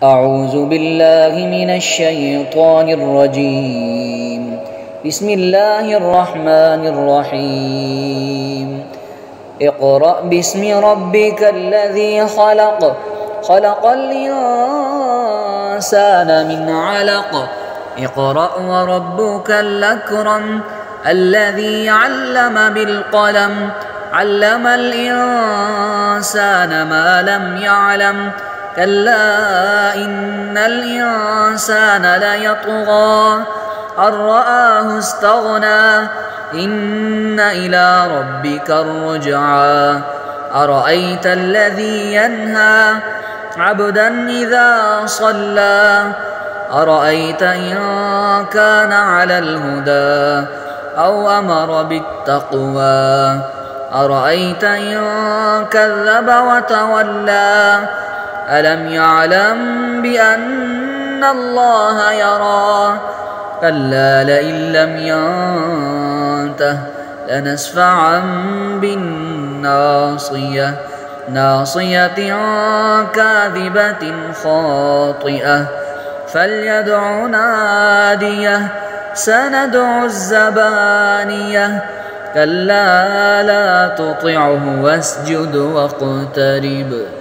أعوذ بالله من الشيطان الرجيم. بسم الله الرحمن الرحيم. اقرأ باسم ربك الذي خلق، خلق الإنسان من علق. اقرأ وربك الأكرم الذي علم بالقلم، علم الإنسان ما لم يعلم. كلا إن الإنسان ليطغى أن رآه استغنى، إن إلى ربك الرجعى. أرأيت الذي ينهى عبدا إذا صلى، أرأيت إن كان على الهدى أو أمر بالتقوى، أرأيت إن كذب وتولى. ألم يعلم بأن الله يرى، كلا لئن لم ينته لنسفعا بالناصية، ناصية كاذبة خاطئة. فليدع ناديه سندع الزبانية. كلا لا تطعه واسجد واقترب.